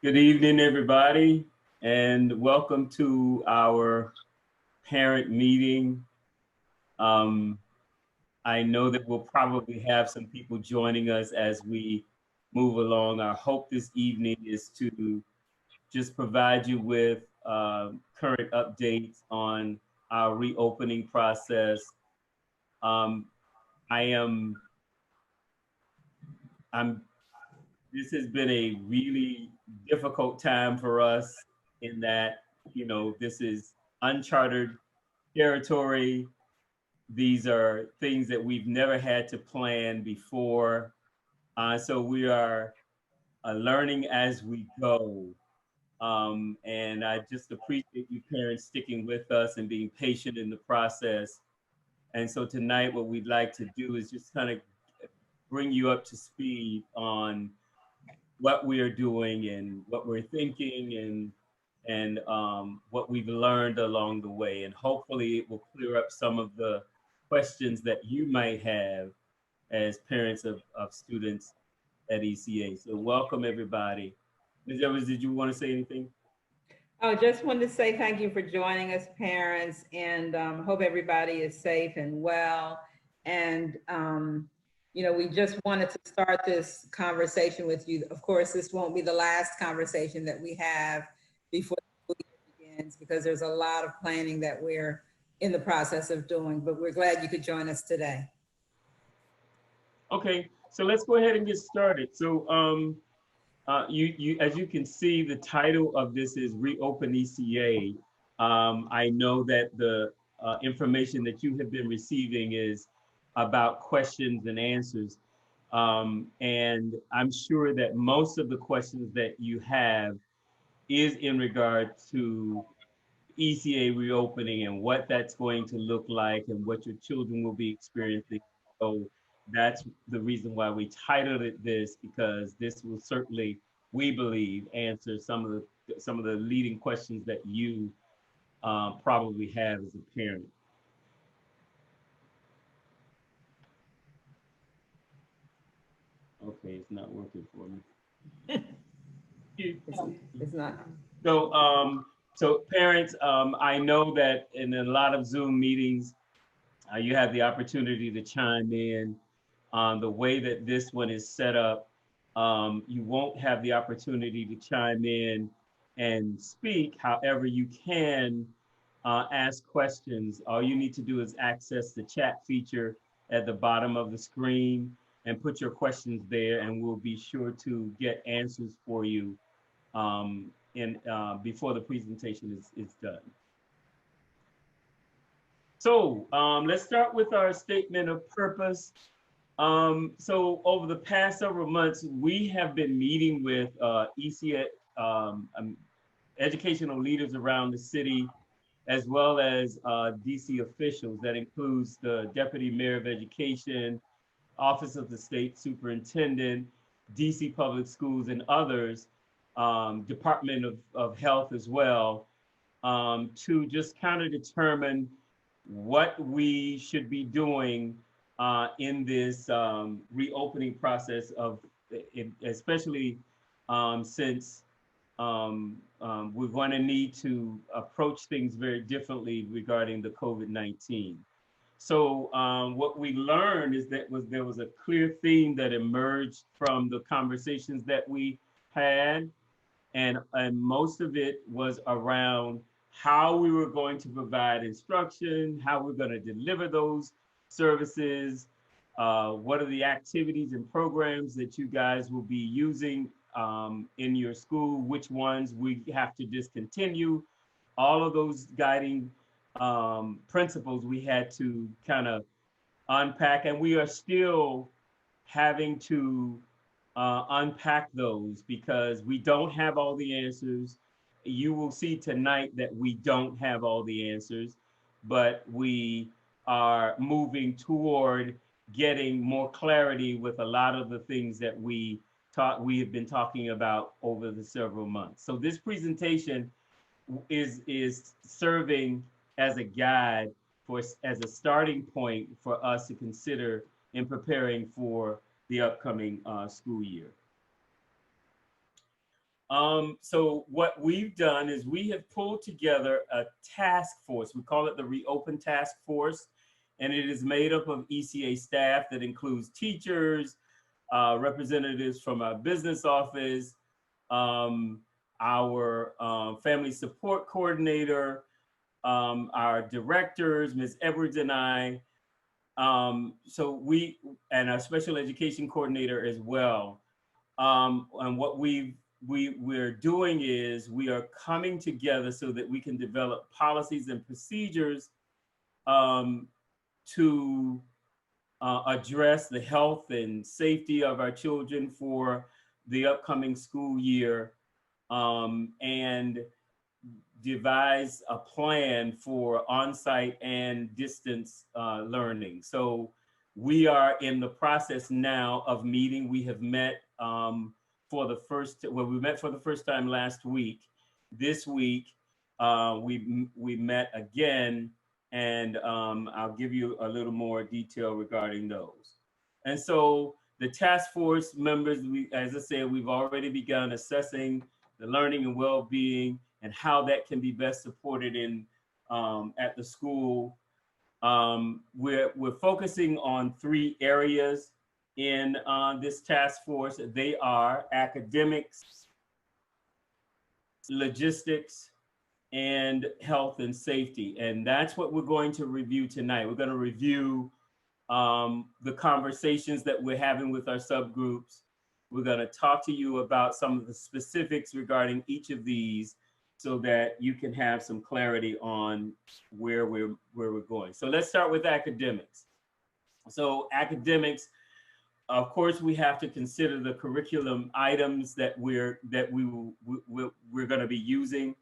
Good evening, everybody, and welcome to our parent meeting. Um, I know that we'll probably have some people joining us as we move along. Our hope this evening is to just provide you with current updates on our reopening process. Um, I am, I'm, this has been a really difficult time for us in that, this is uncharted territory. These are things that we've never had to plan before. So we are learning as we go. And I just appreciate you parents sticking with us and being patient in the process. And so tonight, what we'd like to do is just kind of bring you up to speed on what we are doing and what we're thinking and what we've learned along the way. And hopefully it will clear up some of the questions that you might have as parents of students at ECA. So welcome everybody. Ms. Evans, did you want to say anything? Oh, just wanted to say thank you for joining us, parents, and hope everybody is safe and well. And, we just wanted to start this conversation with you. Of course, this won't be the last conversation that we have before the school year begins, because there's a lot of planning that we're in the process of doing, but we're glad you could join us today. Okay, so let's go ahead and get started. So as you can see, the title of this is Reopen ECA. I know that the information that you have been receiving is about questions and answers. And I'm sure that most of the questions that you have is in regard to ECA reopening and what that's going to look like and what your children will be experiencing. So that's the reason why we titled it this, because this will certainly, we believe, answer some of the leading questions that you probably have as a parent. Okay, it's not working for me. It's not. So parents, I know that in a lot of Zoom meetings, you have the opportunity to chime in. On the way that this one is set up, you won't have the opportunity to chime in and speak. However, you can ask questions. All you need to do is access the chat feature at the bottom of the screen and put your questions there, and we'll be sure to get answers for you before the presentation is done. So let's start with our statement of purpose. So over the past several months, we have been meeting with ECA educational leaders around the city, as well as DC officials. That includes the Deputy Mayor of Education, Office of the State Superintendent, DC Public Schools, and others, Department of Health as well, to just kind of determine what we should be doing in this reopening process especially since we're going to need to approach things very differently regarding the COVID-19. So what we learned is that there was a clear theme that emerged from the conversations that we had, and most of it was around how we were going to provide instruction, how we're going to deliver those services, what are the activities and programs that you guys will be using in your school, which ones we have to discontinue. All of those guiding principles we had to kind of unpack, and we are still having to unpack those because we don't have all the answers. You will see tonight that we don't have all the answers, but we are moving toward getting more clarity with a lot of the things that we have been talking about over the several months. So this presentation is serving as a guide as a starting point for us to consider in preparing for the upcoming school year. So what we've done is we have pulled together a task force. We call it the Reopen Task Force, and it is made up of ECA staff that includes teachers, representatives from our business office, our family support coordinator, our directors, Ms. Edwards and I. And our special education coordinator as well. And what we're doing is we are coming together so that we can develop policies and procedures to address the health and safety of our children for the upcoming school year, and devise a plan for on-site and distance learning. So we are in the process now of meeting. We have met we met for the first time last week. This week, we met again, and I'll give you a little more detail regarding those. And so the task force members, as I said, we've already begun assessing the learning and well-being and how that can be best supported in at the school. We're focusing on 3 areas in this task force. They are academics, logistics, and health and safety. And that's what we're going to review tonight. We're going to review the conversations that we're having with our subgroups. We're going to talk to you about some of the specifics regarding each of these so that you can have some clarity on where we're going. So let's start with academics. So academics, of course, we have to consider the curriculum items that we're going to be using.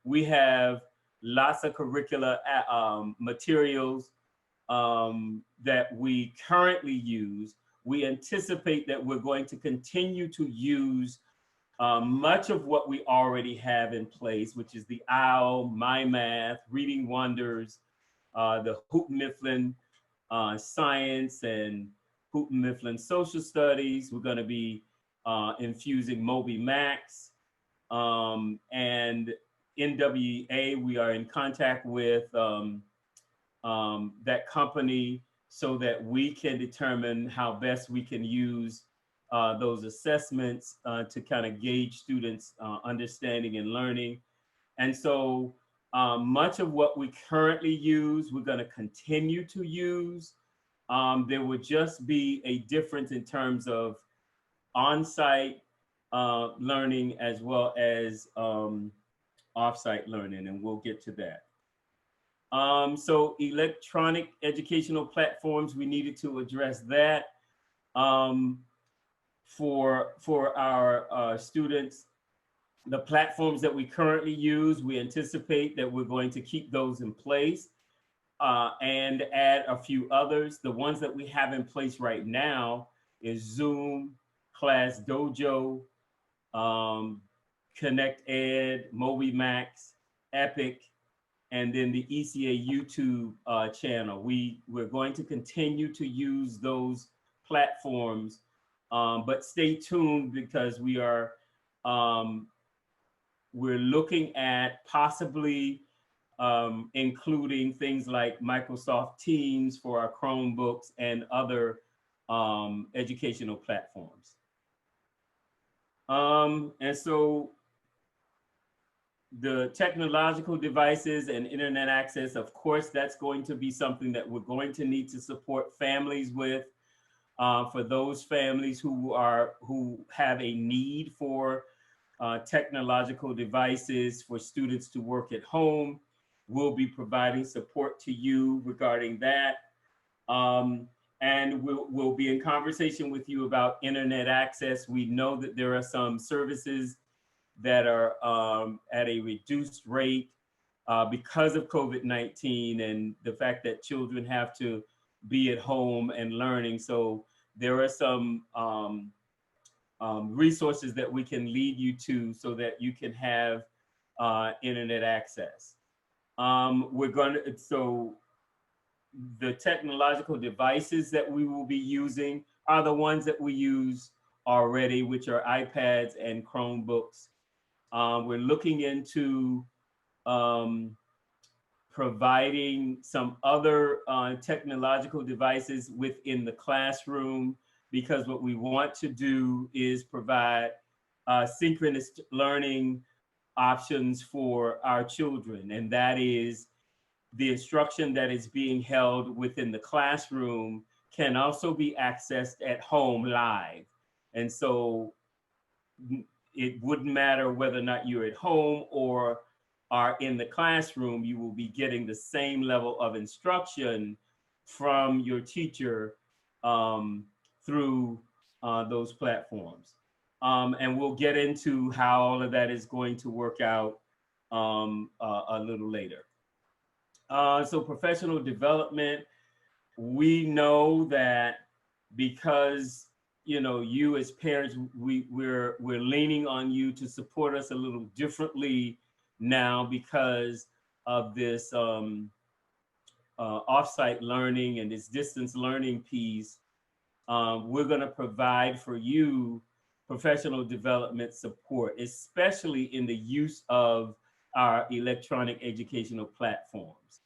We have lots of curricula materials that we currently use. We anticipate that we're going to continue to use much of what we already have in place, which is the OWL, My Math, Reading Wonders, the Houghton Mifflin Science and Houghton Mifflin Social Studies. We're going to be infusing Moby Max, and NWA. We are in contact with that company so that we can determine how best we can use those assessments to kind of gauge students' understanding and learning. And so much of what we currently use, we're going to continue to use. There would just be a difference in terms of on-site learning as well as off-site learning, and we'll get to that. So electronic educational platforms, we needed to address that for our students. The platforms that we currently use, we anticipate that we're going to keep those in place and add a few others. The ones that we have in place right now is Zoom, Class Dojo, Connect Ed, Moby Max, Epic, and then the ECA YouTube channel. We're going to continue to use those platforms, but stay tuned because we're looking at possibly including things like Microsoft Teams for our Chromebooks and other educational platforms. And so the technological devices and internet access, of course, that's going to be something that we're going to need to support families with. For those families who have a need for technological devices for students to work at home, we'll be providing support to you regarding that. And we'll be in conversation with you about internet access. We know that there are some services that are at a reduced rate because of COVID-19 and the fact that children have to be at home and learning. So there are some resources that we can lead you to so that you can have internet access. So the technological devices that we will be using are the ones that we use already, which are iPads and Chromebooks. We're looking into providing some other technological devices within the classroom, because what we want to do is provide synchronous learning options for our children. And that is the instruction that is being held within the classroom can also be accessed at home live. And so it wouldn't matter whether or not you're at home or are in the classroom, you will be getting the same level of instruction from your teacher through those platforms. And we'll get into how all of that is going to work out a little later. So professional development, we know that because you as parents, we're leaning on you to support us a little differently now because of this offsite learning and this distance learning piece. We're going to provide for you professional development support, especially in the use of our electronic educational platforms.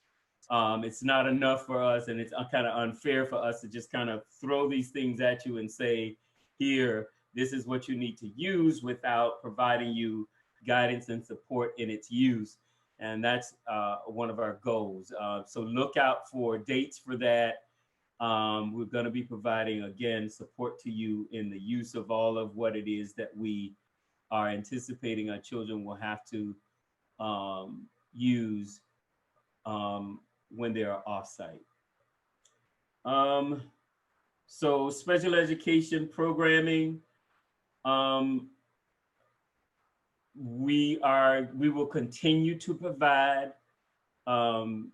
It's not enough for us, and it's kind of unfair for us to just kind of throw these things at you and say, here, this is what you need to use, without providing you guidance and support in its use. And that's one of our goals. So look out for dates for that. We're going to be providing, again, support to you in the use of all of what it is that we are anticipating our children will have to use when they are offsite. So special education programming, we will continue to provide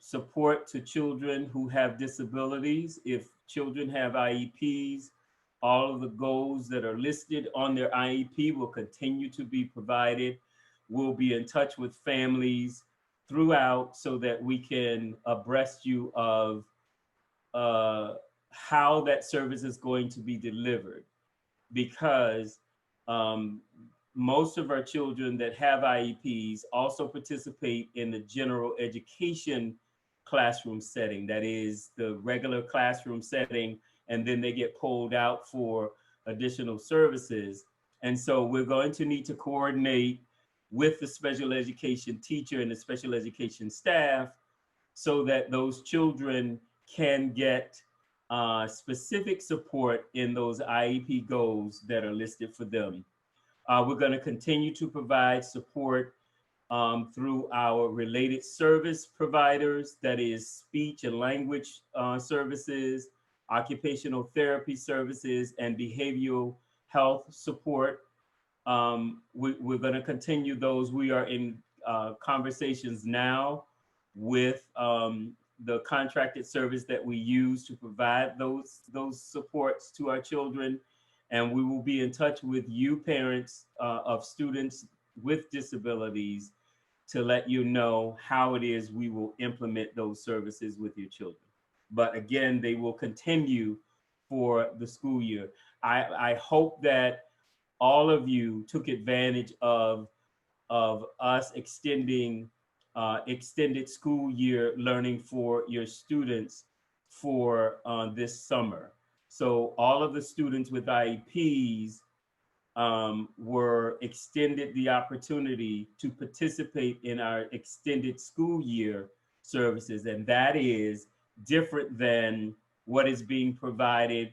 support to children who have disabilities. If children have IEPs, all of the goals that are listed on their IEP will continue to be provided. We'll be in touch with families throughout so that we can abreast you of how that service is going to be delivered, because most of our children that have IEPs also participate in the general education classroom setting. That is the regular classroom setting, and then they get pulled out for additional services. And so we're going to need to coordinate with the special education teacher and the special education staff so that those children can get specific support in those IEP goals that are listed for them. We're going to continue to provide support through our related service providers, that is speech and language services, occupational therapy services, and behavioral health support. We're going to continue those. We are in conversations now with the contracted service that we use to provide those supports to our children. And we will be in touch with you, parents of students with disabilities, to let you know how it is we will implement those services with your children. But again, they will continue for the school year. I hope that all of you took advantage of us extending extended school year learning for your students for this summer. So all of the students with IEPs were extended the opportunity to participate in our extended school year services. And that is different than what is being provided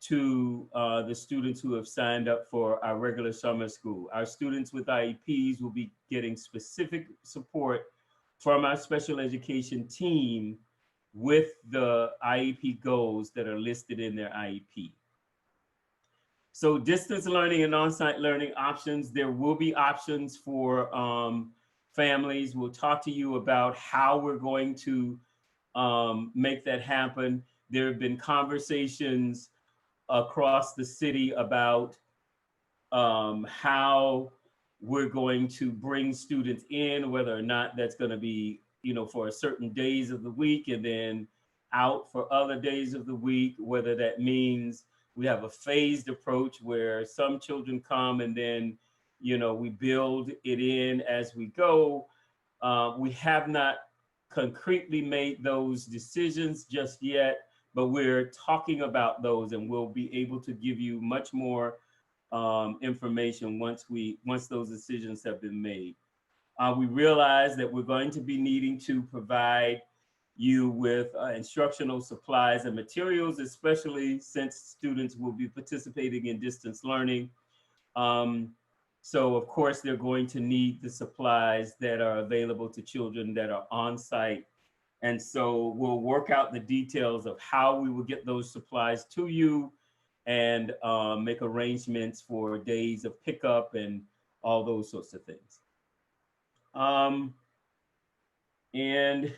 to the students who have signed up for our regular summer school. Our students with IEPs will be getting specific support from our special education team with the IEP goals that are listed in their IEP. So distance learning and on-site learning options, there will be options for families. We'll talk to you about how we're going to make that happen. There have been conversations across the city about how we're going to bring students in, whether or not that's going to be, for certain days of the week and then out for other days of the week, whether that means we have a phased approach where some children come and then we build it in as we go. We have not concretely made those decisions just yet, but we're talking about those, and we'll be able to give you much more information once those decisions have been made. We realize that we're going to be needing to provide you with instructional supplies and materials, especially since students will be participating in distance learning. So of course, they're going to need the supplies that are available to children that are on site. And so we'll work out the details of how we will get those supplies to you, and make arrangements for days of pickup and all those sorts of things. And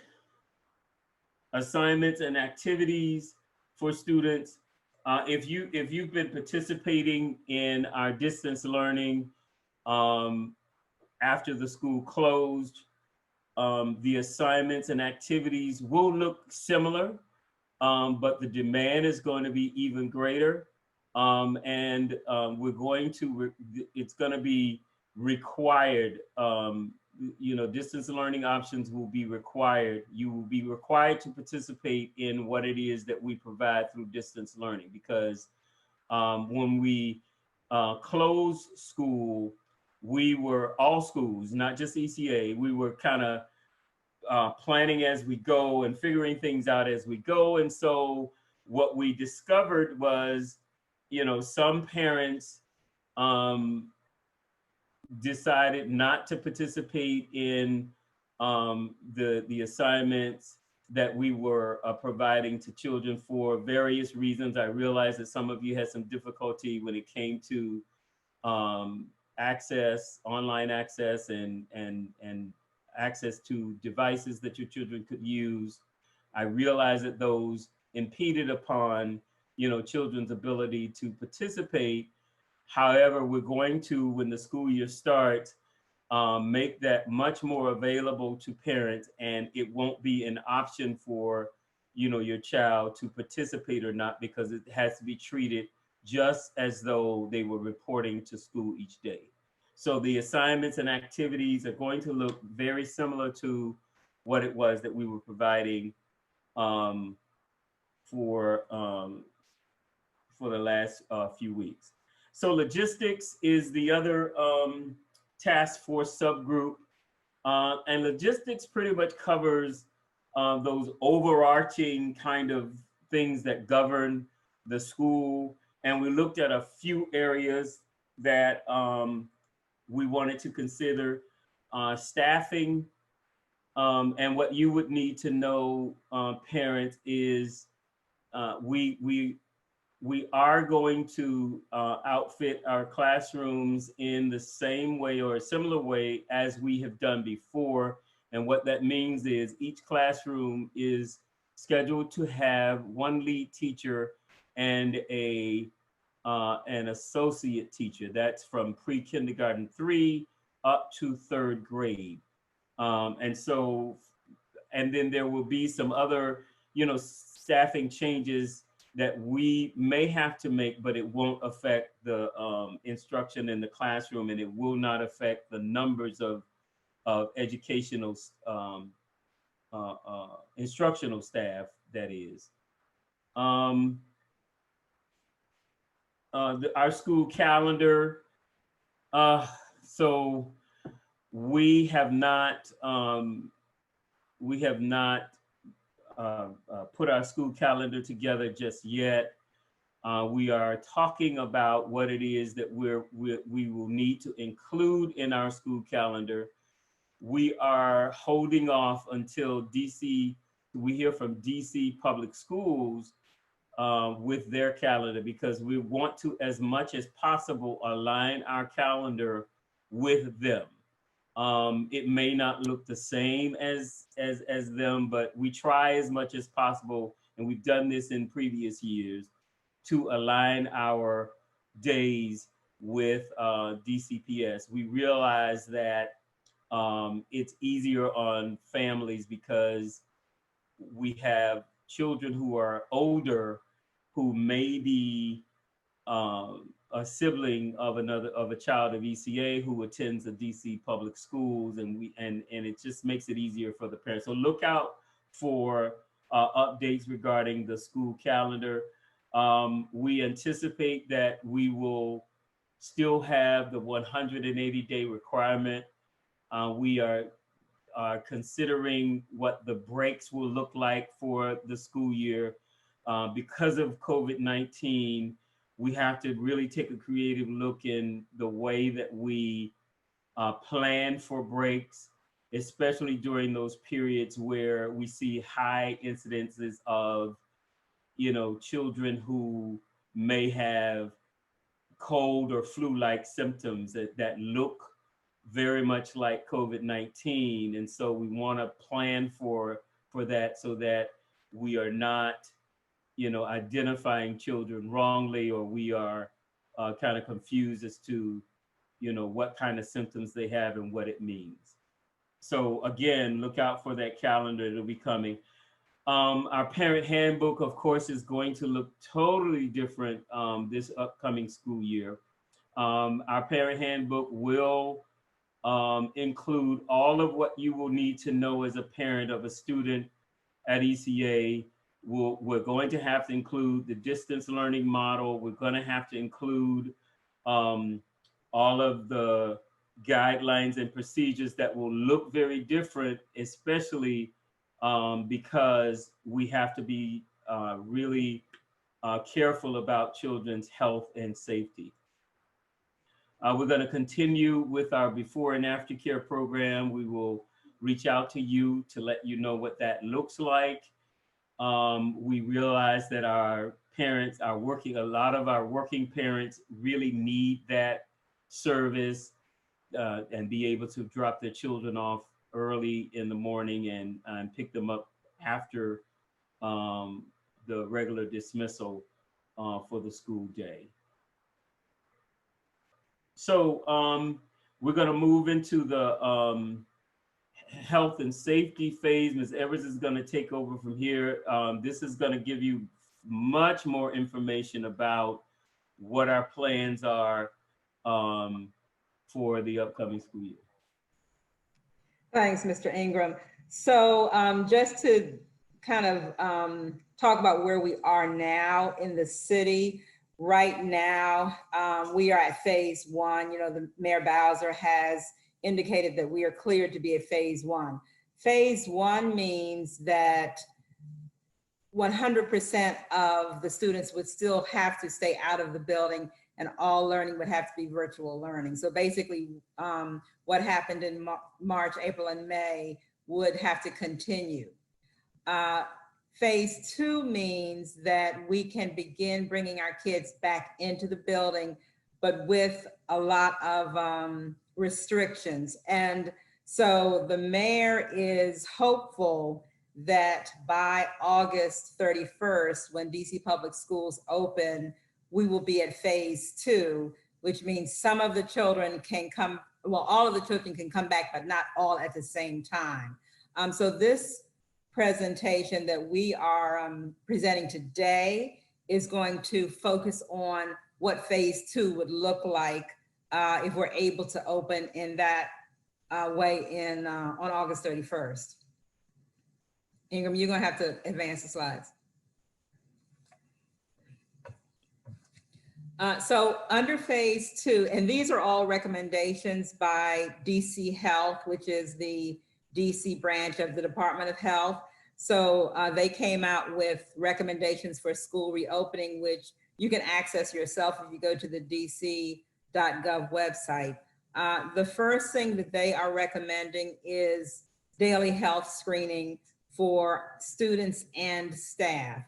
assignments and activities for students. If you've been participating in our distance learning after the school closed, the assignments and activities will look similar, but the demand is going to be even greater. And it's going to be required. Distance learning options will be required. You will be required to participate in what it is that we provide through distance learning, because when we closed school, all schools, not just ECA, we were kind of planning as we go and figuring things out as we go. And so what we discovered was, some parents decided not to participate in the assignments that we were providing to children for various reasons. I realized that some of you had some difficulty when it came to online access, and access to devices that your children could use. I realized that those impeded upon, children's ability to participate. However, we're going to, when the school year starts, make that much more available to parents, and it won't be an option for, your child to participate or not, because it has to be treated just as though they were reporting to school each day. So the assignments and activities are going to look very similar to what it was that we were providing for the last few weeks. So logistics is the other task force subgroup. And logistics pretty much covers those overarching kind of things that govern the school. And we looked at a few areas that we wanted to consider. Staffing, and what you would need to know, parents, is we are going to outfit our classrooms in the same way or a similar way as we have done before. And what that means is each classroom is scheduled to have one lead teacher and an associate teacher. That's from pre-kindergarten 3 up to 3rd grade. And then there will be some other, staffing changes that we may have to make, but it won't affect the instruction in the classroom, and it will not affect the numbers of educational instructional staff, that is. Our school calendar. So we have not put our school calendar together just yet. We are talking about what it is that we will need to include in our school calendar. We are holding off until we hear from DC Public Schools with their calendar, because we want to, as much as possible, align our calendar with them. It may not look the same as them, but we try as much as possible, and we've done this in previous years, to align our days with DCPS. We realize that it's easier on families because we have children who are older, who may be a sibling of a child of ECA who attends the DC public schools, and it just makes it easier for the parents. So look out for updates regarding the school calendar. We anticipate that we will still have the 180-day requirement. We are considering what the breaks will look like for the school year. Because of COVID-19, we have to really take a creative look in the way that we plan for breaks, especially during those periods where we see high incidences of, children who may have cold or flu-like symptoms that look very much like COVID-19. And so we want to plan for that so that we are not, identifying children wrongly, or we are kind of confused as to, what kind of symptoms they have and what it means. So again, look out for that calendar. It'll be coming. Our parent handbook, of course, is going to look totally different this upcoming school year. Our parent handbook will include all of what you will need to know as a parent of a student at ECA. We're going to have to include the distance learning model. We're going to have to include all of the guidelines and procedures that will look very different, especially because we have to be really careful about children's health and safety. We're going to continue with our before and after care program. We will reach out to you to let you know what that looks like. We realize that our parents are a lot of our working parents really need that service and be able to drop their children off early in the morning and pick them up after the regular dismissal for the school day. So we're going to move into the health and safety phase. Ms. Edwards is going to take over from here. This is going to give you much more information about what our plans are for the upcoming school year. Thanks, Mr. Ingram. So just to kind of talk about where we are now in the city. Right now, we are at phase 1. The Mayor Bowser has indicated that we are cleared to be at phase 1. Phase 1 means that 100% of the students would still have to stay out of the building, and all learning would have to be virtual learning. So basically, what happened in March, April, and May would have to continue. Phase 2 means that we can begin bringing our kids back into the building, but with a lot of restrictions. And so the mayor is hopeful that by August 31st, when DC Public Schools open, we will be at phase 2, which means some of the children can come, well, all of the children can come back, but not all at the same time. So this presentation that we are presenting today is going to focus on what phase 2 would look like if we're able to open in that way on August 31st. Ingram, you're gonna have to advance the slides. So under phase 2, and these are all recommendations by DC Health, which is the DC branch of the Department of Health. So they came out with recommendations for school reopening, which you can access yourself if you go to the dc.gov website. The first thing that they are recommending is daily health screening for students and staff.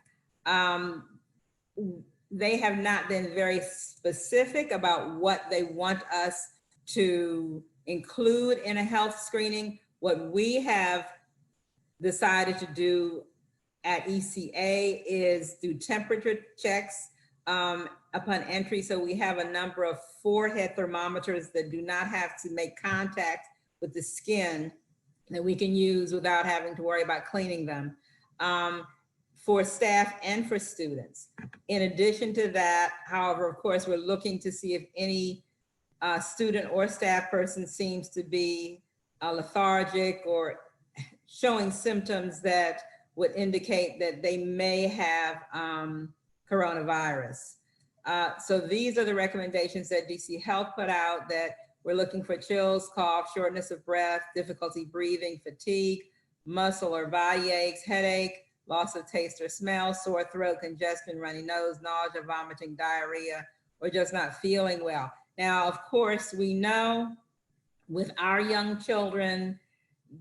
They have not been very specific about what they want us to include in a health screening. What we have decided to do at ECA is do temperature checks upon entry. So we have a number of forehead thermometers that do not have to make contact with the skin that we can use without having to worry about cleaning them. for staff and for students. In addition to that, however, of course, we're looking to see if any student or staff person seems to be lethargic or showing symptoms that would indicate that they may have coronavirus. So these are the recommendations that DC Health put out, that we're looking for chills, cough, shortness of breath, difficulty breathing, fatigue, muscle or body aches, headache, loss of taste or smell, sore throat, congestion, runny nose, nausea, vomiting, diarrhea, or just not feeling well. Now, of course, we know with our young children,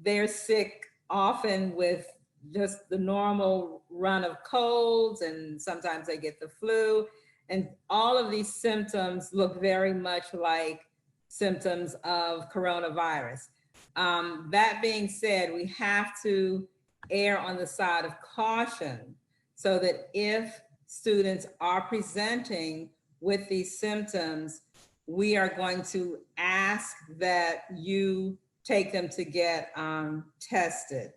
they're sick often with just the normal run of colds, and sometimes they get the flu. And all of these symptoms look very much like symptoms of coronavirus. That being said, we have to err on the side of caution so that if students are presenting with these symptoms, we are going to ask that you take them to get tested,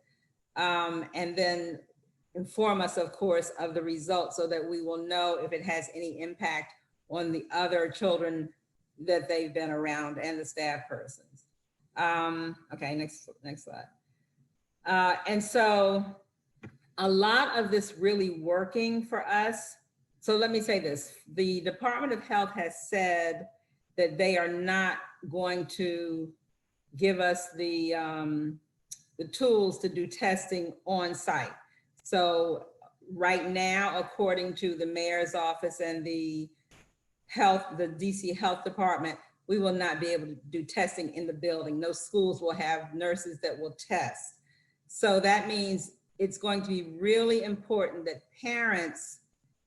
and then inform us, of course, of the results so that we will know if it has any impact on the other children that they've been around and the staff persons. Okay, next slide. And so a lot of this really working for us. So let me say this, the Department of Health has said that they are not going to give us the tools to do testing on site. So right now, according to the mayor's office and the DC Health Department, we will not be able to do testing in the building. No schools will have nurses that will test. So that means it's going to be really important that parents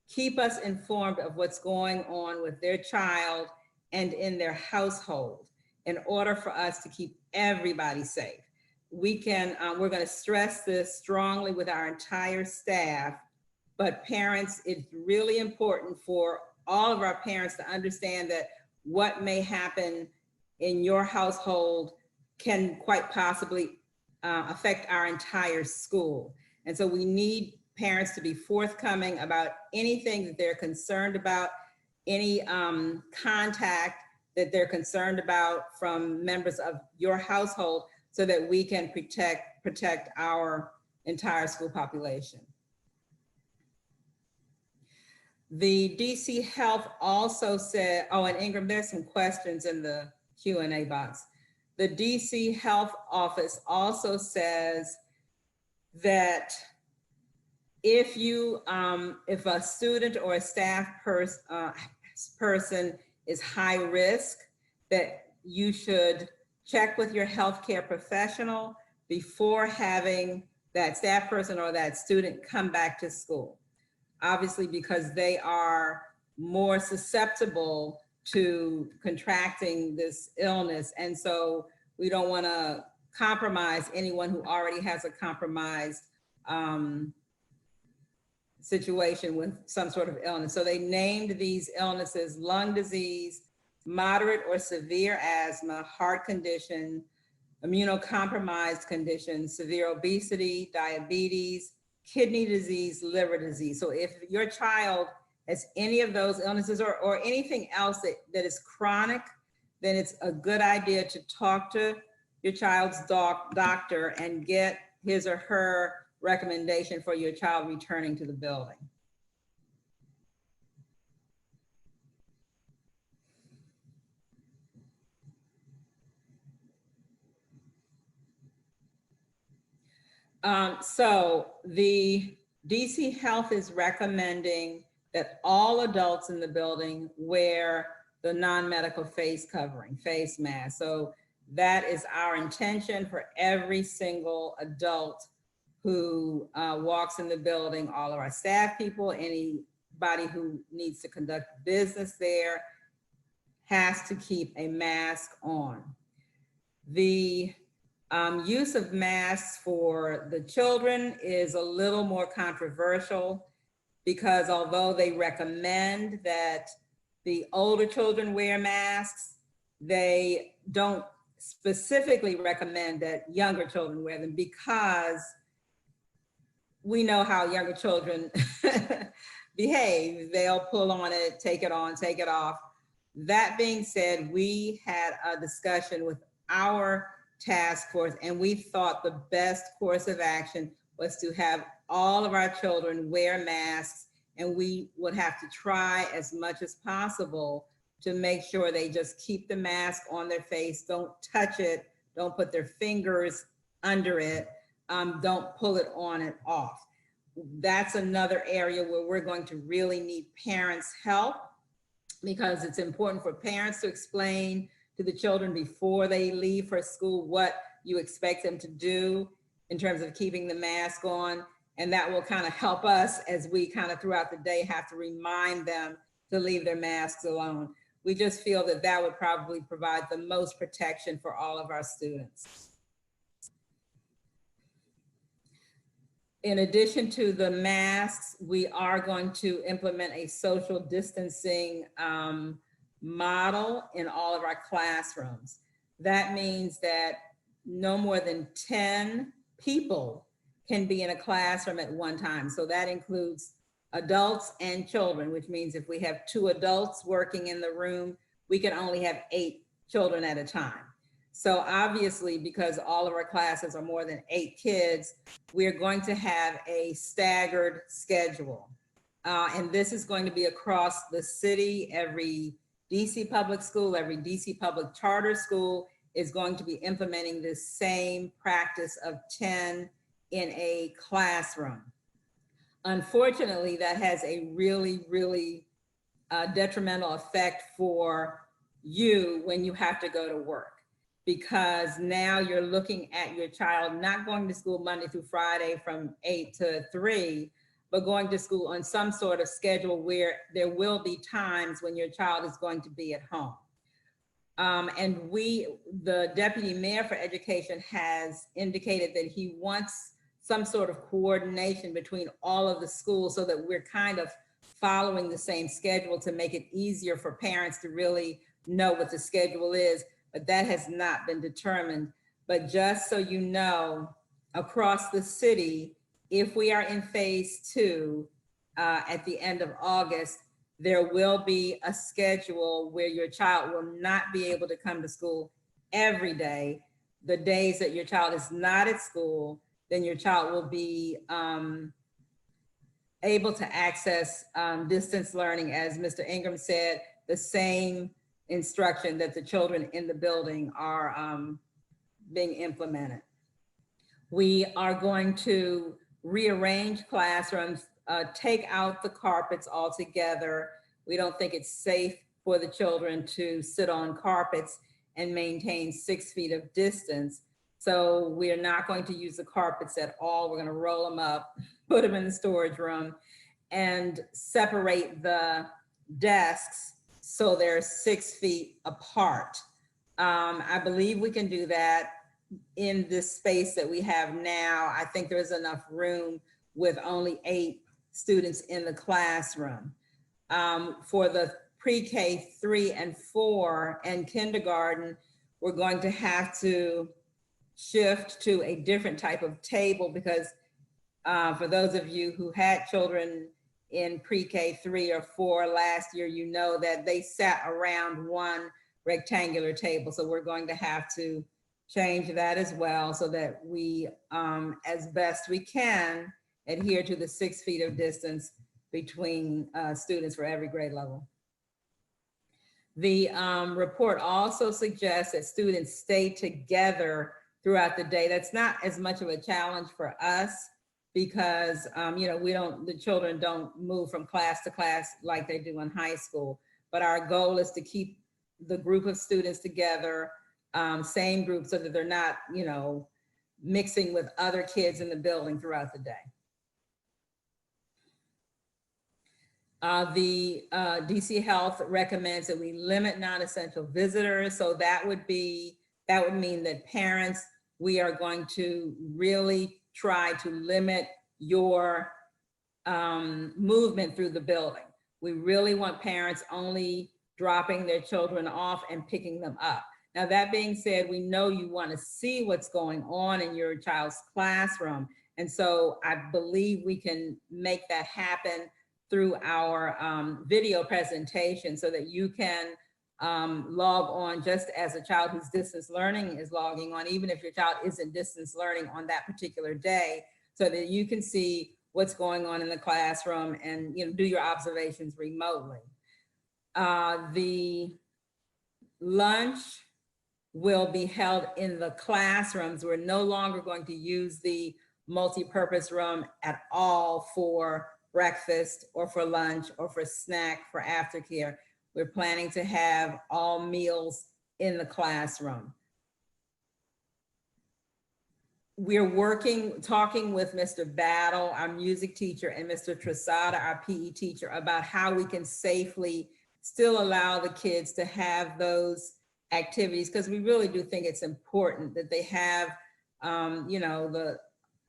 keep us informed of what's going on with their child and in their household in order for us to keep everybody safe. We're going to stress this strongly with our entire staff, but parents, it's really important for all of our parents to understand that what may happen in your household can quite possibly affect our entire school. And so we need parents to be forthcoming about anything that they're concerned about, any contact that they're concerned about from members of your household, so that we can protect our entire school population. The DC Health also said, oh, and Ingram, there's some questions in the Q&A box. The DC Health Office also says that if a student or a staff person is high risk, that you should check with your healthcare professional before having that staff person or that student come back to school. Obviously, because they are more susceptible to contracting this illness. And so we don't want to compromise anyone who already has a compromised situation with some sort of illness. So they named these illnesses lung disease, moderate or severe asthma, heart condition, immunocompromised condition, severe obesity, diabetes, kidney disease, liver disease. So if your child has any of those illnesses or anything else that is chronic, then it's a good idea to talk to your child's doctor and get his or her recommendation for your child returning to the building. So the DC Health is recommending that all adults in the building wear the non-medical face covering, face mask. So that is our intention for every single adult who walks in the building, all of our staff people, anybody who needs to conduct business there has to keep a mask on. The use of masks for the children is a little more controversial because although they recommend that the older children wear masks, they don't specifically recommend that younger children wear them because we know how younger children behave. They'll pull on it, take it on, take it off. That being said, we had a discussion with our task force, and we thought the best course of action was to have all of our children wear masks, and we would have to try as much as possible to make sure they just keep the mask on their face, don't touch it, don't put their fingers under it, don't pull it on and off. That's another area where we're going to really need parents' help, because it's important for parents to explain to the children before they leave for school what you expect them to do in terms of keeping the mask on. And that will kind of help us as we kind of throughout the day have to remind them to leave their masks alone. We just feel that that would probably provide the most protection for all of our students. In addition to the masks, we are going to implement a social distancing model in all of our classrooms. That means that no more than 10 people can be in a classroom at one time. So that includes adults and children, which means if we have 2 adults working in the room, we can only have 8 children at a time. So obviously, because all of our classes are more than 8 kids, we're going to have a staggered schedule. And this is going to be across the city. Every DC public school, every DC public charter school is going to be implementing this same practice of 10 in a classroom. Unfortunately, that has a really, really detrimental effect for you when you have to go to work, because now you're looking at your child not going to school Monday through Friday from 8 to 3, but going to school on some sort of schedule where there will be times when your child is going to be at home. And the Deputy Mayor for Education has indicated that he wants some sort of coordination between all of the schools so that we're kind of following the same schedule to make it easier for parents to really know what the schedule is, but that has not been determined. But just so you know, across the city, if we are in phase 2 at the end of August, there will be a schedule where your child will not be able to come to school every day. The days that your child is not at school, then your child will be able to access distance learning, as Mr. Ingram said, the same instruction that the children in the building are being implemented. We are going to rearrange classrooms, take out the carpets altogether. We don't think it's safe for the children to sit on carpets and maintain 6 feet of distance. So we're not going to use the carpets at all. We're going to roll them up, put them in the storage room, and separate the desks so they're 6 feet apart. I believe we can do that in this space that we have now. I think there's enough room with only 8 students in the classroom. For the pre-K 3 and 4 and kindergarten, we're going to have to shift to a different type of table, because for those of you who had children in pre-K 3 or 4 last year, you know that they sat around one rectangular table. So we're going to have to change that as well, so that we, as best we can, adhere to the 6 feet of distance between students for every grade level. The report also suggests that students stay together throughout the day. That's not as much of a challenge for us, because the children don't move from class to class like they do in high school. But our goal is to keep the group of students together, same group, so that they're not, mixing with other kids in the building throughout the day. The DC Health recommends that we limit non-essential visitors. So that would mean that parents, we are going to really try to limit your movement through the building. We really want parents only dropping their children off and picking them up. Now, that being said, we know you want to see what's going on in your child's classroom. And so I believe we can make that happen through our video presentation so that you can log on just as a child who's distance learning is logging on, even if your child isn't distance learning on that particular day, so that you can see what's going on in the classroom and do your observations remotely. The lunch will be held in the classrooms. We're no longer going to use the multi-purpose room at all for breakfast or for lunch or for snack for aftercare. We're planning to have all meals in the classroom. We're talking with Mr. Battle, our music teacher, and Mr. Trasada, our PE teacher, about how we can safely still allow the kids to have those activities, because we really do think it's important that they have, the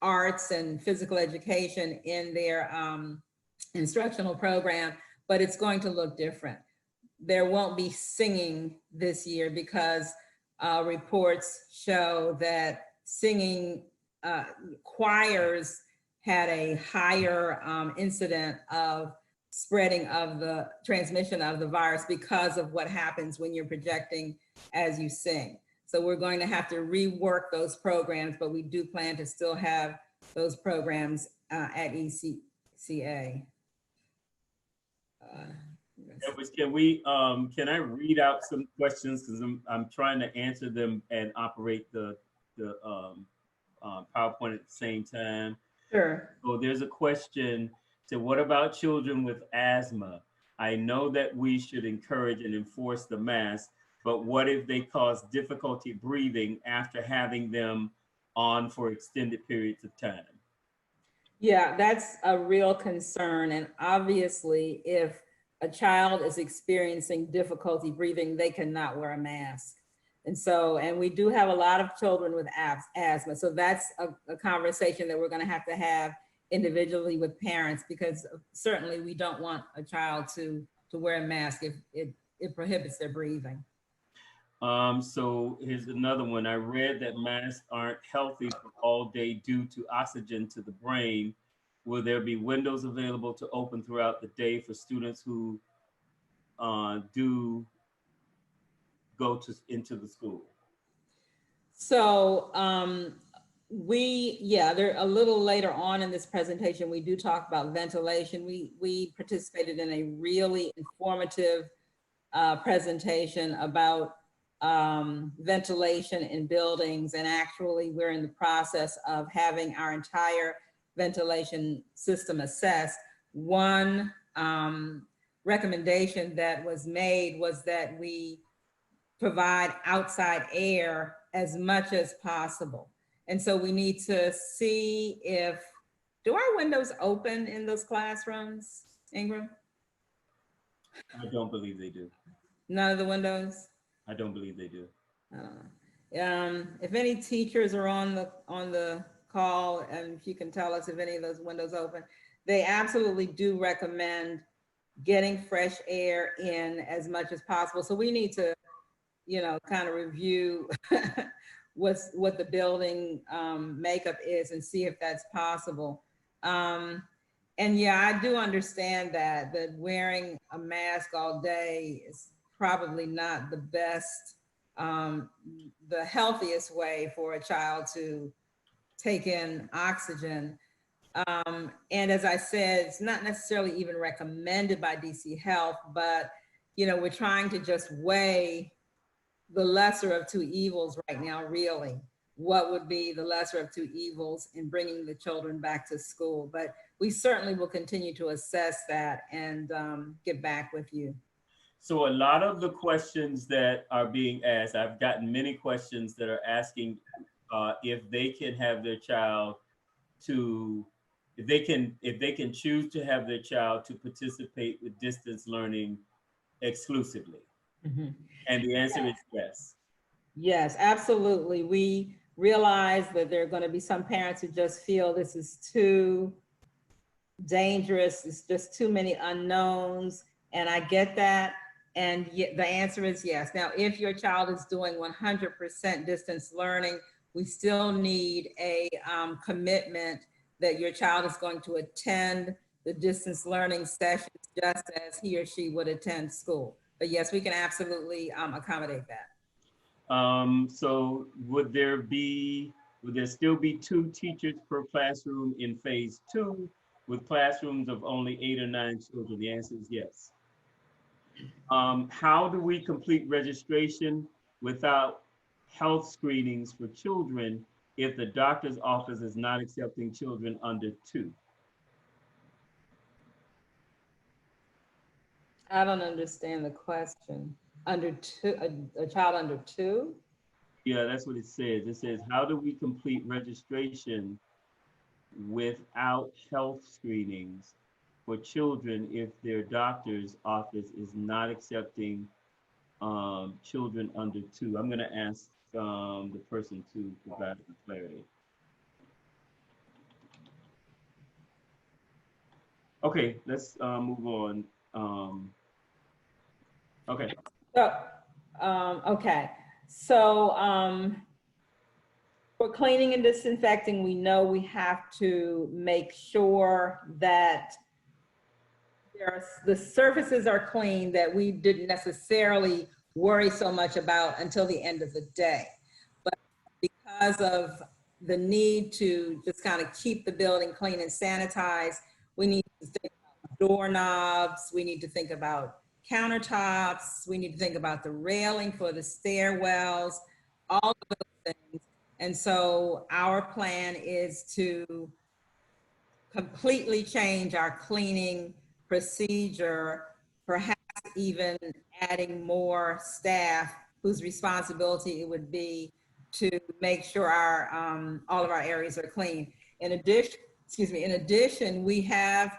arts and physical education in their instructional program, but it's going to look different. There won't be singing this year because reports show that singing choirs had a higher incident of spreading of the transmission of the virus because of what happens when you're projecting as you sing. So we're going to have to rework those programs, but we do plan to still have those programs at ECA. Edwards, can I read out some questions, because I'm trying to answer them and operate the PowerPoint at the same time. Sure. So there's a question. So what about children with asthma? I know that we should encourage and enforce the mask, but what if they cause difficulty breathing after having them on for extended periods of time? Yeah, that's a real concern. And obviously, if a child is experiencing difficulty breathing, they cannot wear a mask. And we do have a lot of children with asthma. So that's a conversation that we're going to have individually with parents, because certainly we don't want a child to wear a mask if it prohibits their breathing. So here's another one. I read that masks aren't healthy for all day due to oxygen to the brain. Will there be windows available to open throughout the day for students who do go into the school? So they're a little later on in this presentation, we do talk about ventilation. We participated in a really informative presentation about ventilation in buildings, and actually we're in the process of having our entire ventilation system assessed. One recommendation that was made was that we provide outside air as much as possible. And so we need to see do our windows open in those classrooms, Ingram? I don't believe they do. None of the windows? I don't believe they do. If any teachers are on the call, and if you can tell us if any of those windows open, they absolutely do recommend getting fresh air in as much as possible. So we need to, kind of review what the building makeup is and see if that's possible. And yeah, I do understand that wearing a mask all day is probably not the best, the healthiest way for a child to take in oxygen. And as I said, it's not necessarily even recommended by DC Health, but we're trying to just weigh the lesser of two evils right now, really. What would be the lesser of two evils in bringing the children back to school? But we certainly will continue to assess that and get back with you. So a lot of the questions that are being asked, I've gotten many questions that are asking if they can have their child if they can choose to have their child to participate with distance learning exclusively. Mm-hmm. And the answer is yes. Yes, absolutely. We realize that there are going to be some parents who just feel this is too dangerous. It's just too many unknowns. And I get that. And the answer is yes. Now, if your child is doing 100% distance learning, we still need a commitment that your child is going to attend the distance learning sessions just as he or she would attend school. But yes, we can absolutely accommodate that. So would there still be 2 teachers per classroom in phase 2 with classrooms of only 8 or 9 children? The answer is yes. How do we complete registration without health screenings for children if the doctor's office is not accepting children under 2? I don't understand the question. Under 2, a child under 2? Yeah, that's what it says. It says, how do we complete registration without health screenings for children if their doctor's office is not accepting children under 2? I'm going to ask the person to provide the clarity. Okay, let's move on. Okay. So, okay. So, for cleaning and disinfecting, we know we have to make sure that the surfaces are clean, that we didn't necessarily worry so much about until the end of the day. But because of the need to just kind of keep the building clean and sanitized, we need to think about doorknobs, we need to think about countertops, we need to think about the railing for the stairwells, all of those things. And so our plan is to completely change our cleaning procedure, perhaps even adding more staff whose responsibility it would be to make sure our all of our areas are clean. In addition, we have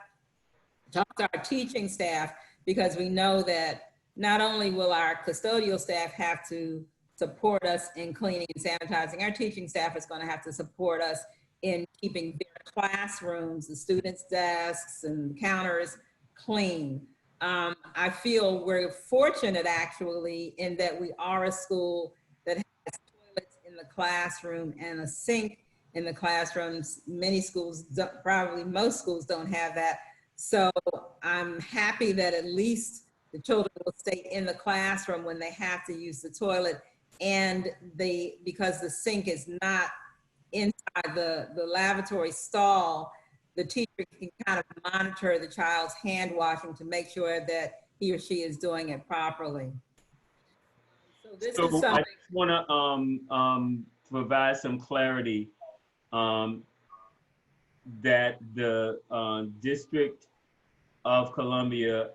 talked to our teaching staff because we know that not only will our custodial staff have to support us in cleaning and sanitizing, our teaching staff is going to have to support us in keeping their classrooms, the students' desks and counters clean. I feel we're fortunate actually in that we are a school that has toilets in the classroom and a sink in the classrooms. Many schools, probably most schools don't have that. So I'm happy that at least the children will stay in the classroom when they have to use the toilet, and because the sink is not inside the lavatory stall, the teacher can kind of monitor the child's hand washing to make sure that he or she is doing it properly. So this is something. I just want to provide some clarity that the District of Columbia,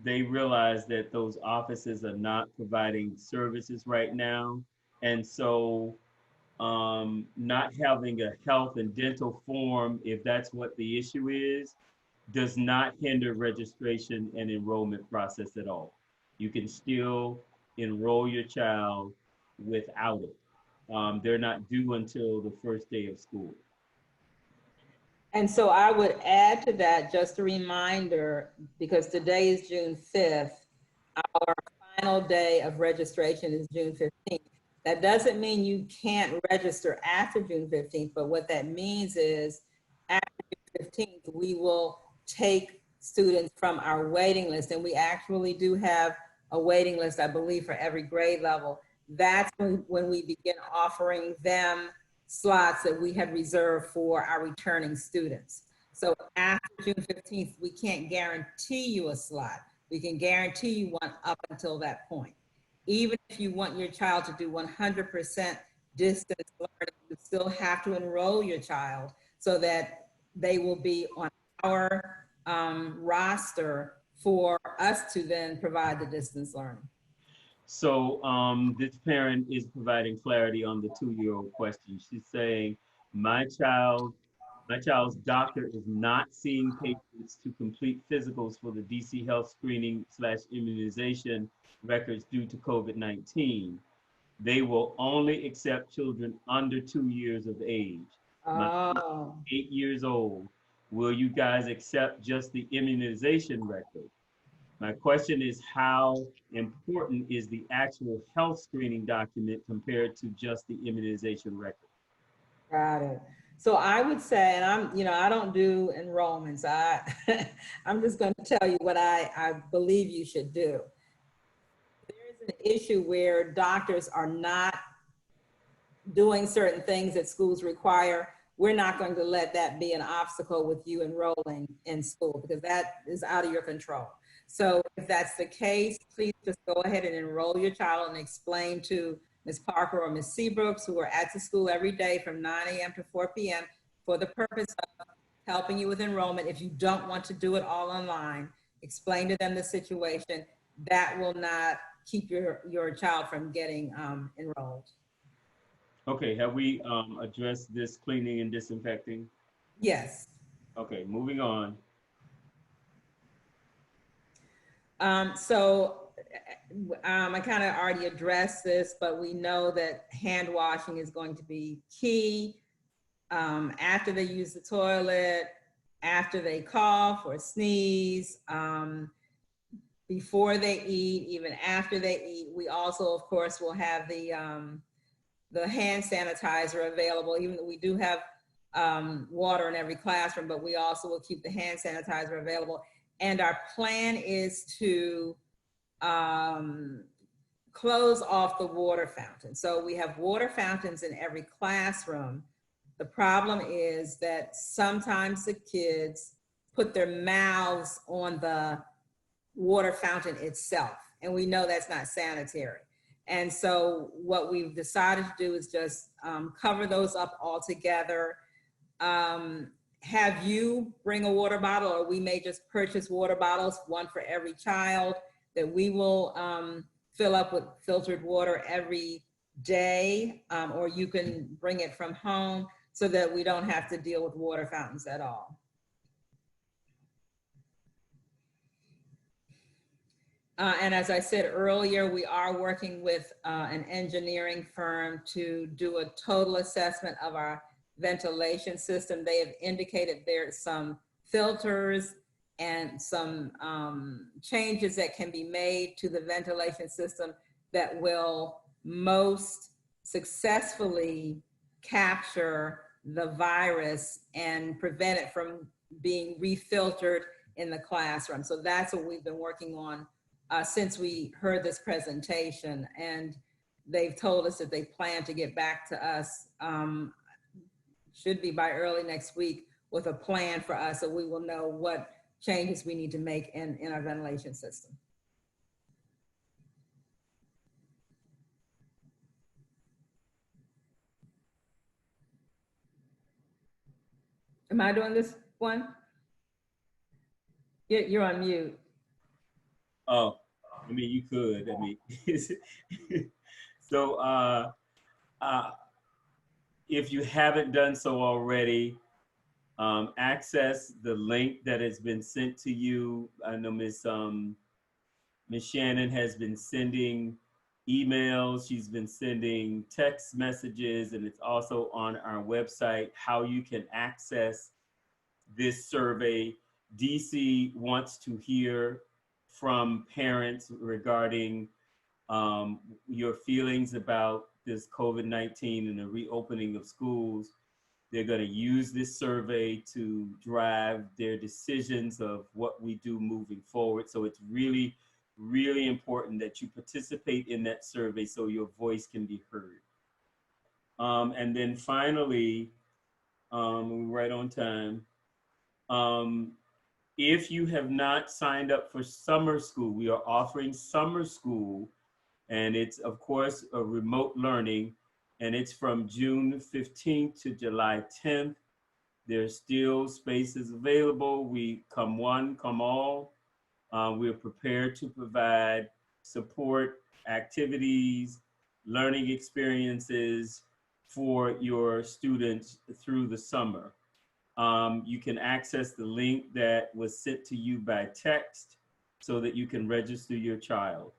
they realize that those offices are not providing services right now. And so not having a health and dental form, if that's what the issue is, does not hinder registration and enrollment process at all. You can still enroll your child without it. They're not due until the first day of school. And so I would add to that just a reminder, because today is June 5th, our final day of registration is June 15th. That doesn't mean you can't register after June 15th, but what that means is after June 15th, we will take students from our waiting list, and we actually do have a waiting list, I believe, for every grade level. That's when we begin offering them slots that we have reserved for our returning students. So after June 15th, we can't guarantee you a slot. We can guarantee you one up until that point. Even if you want your child to do 100% distance learning, you still have to enroll your child so that they will be on our roster for us to then provide the distance learning. So this parent is providing clarity on the 2-year-old question. She's saying, my child's doctor is not seeing patients to complete physicals for the DC health screening / immunization records due to COVID-19. They will only accept children under 2 years of age. My 8 years old. Will you guys accept just the immunization record? My question is, how important is the actual health screening document compared to just the immunization record? Got it. So I would say, and I don't do enrollments. I'm just going to tell you what I believe you should do. There is an issue where doctors are not doing certain things that schools require. We're not going to let that be an obstacle with you enrolling in school, because that is out of your control. So if that's the case, please just go ahead and enroll your child and explain to Ms. Parker or Ms. Seabrooks, who are at the school every day from 9 a.m. to 4 p.m. for the purpose of helping you with enrollment. If you don't want to do it all online, explain to them the situation. That will not keep your child from getting enrolled. Okay, have we addressed this cleaning and disinfecting? Yes. Okay, moving on. I kind of already addressed this, but we know that hand washing is going to be key. After they use the toilet, after they cough or sneeze, before they eat, even after they eat. We also, of course, will have the hand sanitizer available, even though we do have water in every classroom, but we also will keep the hand sanitizer available. And our plan is to close off the water fountain. So we have water fountains in every classroom. The problem is that sometimes the kids put their mouths on the water fountain itself, and we know that's not sanitary. And so what we've decided to do is just cover those up altogether. Have you bring a water bottle, or we may just purchase water bottles, one for every child, that we will fill up with filtered water every day, or you can bring it from home so that we don't have to deal with water fountains at all. And as I said earlier, we are working with an engineering firm to do a total assessment of our ventilation system. They have indicated there's some filters and some changes that can be made to the ventilation system that will most successfully capture the virus and prevent it from being refiltered in the classroom. So that's what we've been working on since we heard this presentation, and they've told us that they plan to get back to us, should be by early next week, with a plan for us, so we will know what changes we need to make in our ventilation system. Am I doing this one? You're on mute. Oh, I mean, you could. I mean, so if you haven't done so already, access the link that has been sent to you. I know Miss Shannon has been sending emails. She's been sending text messages, and it's also on our website how you can access this survey. DC wants to hear from parents regarding your feelings about this COVID-19 and the reopening of schools. They're going to use this survey to drive their decisions of what we do moving forward. So it's really, really important that you participate in that survey so your voice can be heard. And then finally, right on time, if you have not signed up for summer school, we are offering summer school, and it's of course a remote learning, and it's from June 15th to July 10th. There's still spaces available. We come one, come all. We're prepared to provide support, activities, learning experiences for your students through the summer. You can access the link that was sent to you by text so that you can register your child.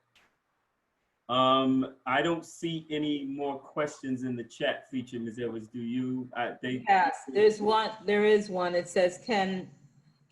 I don't see any more questions in the chat feature, Ms. Edwards. Do you? Yes, there is one. It says, can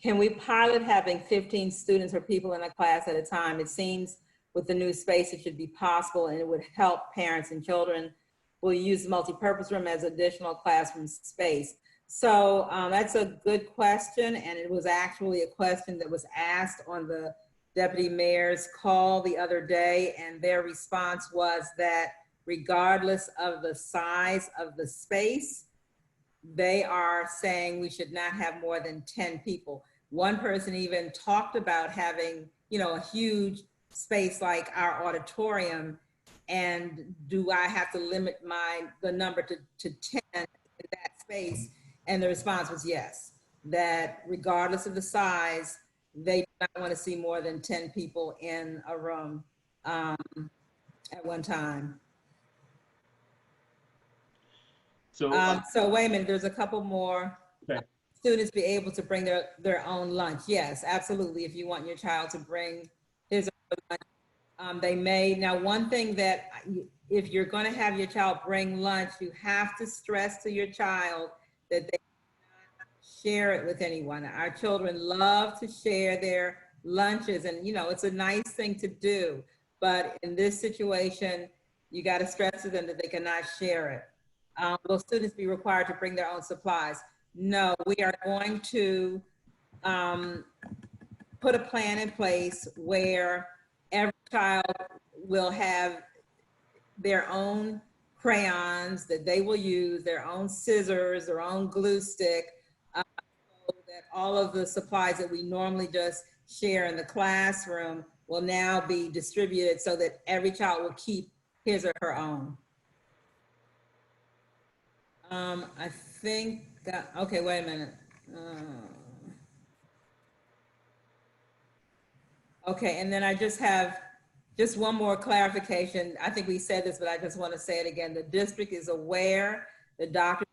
we pilot having 15 students or people in a class at a time? It seems with the new space, it should be possible, and it would help parents and children. We'll use the multipurpose room as additional classroom space. So that's a good question, and it was actually a question that was asked on the deputy mayor's call the other day, and their response was that regardless of the size of the space, they are saying we should not have more than 10 people. One person even talked about having, you know, a huge space like our auditorium, and do I have to limit the number to 10 in that space? And the response was yes, that regardless of the size, they do not want to see more than 10 people in a room at one time. So wait a minute, there's a couple more. Okay. Students be able to bring their own lunch. Yes, absolutely. If you want your child to bring his own lunch, they may. Now, one thing that if you're going to have your child bring lunch, you have to stress to your child that they share it with anyone. Our children love to share their lunches, and you know, it's a nice thing to do. But in this situation, you got to stress to them that they cannot share it. Will students be required to bring their own supplies? No, we are going to put a plan in place where every child will have their own crayons that they will use, their own scissors, their own glue stick, so that all of the supplies that we normally just share in the classroom will now be distributed so that every child will keep his or her own. I think that, okay, wait a minute. Okay, and then I just have just one more clarification. I think we said this, but I just want to say it again. The district is aware the doctors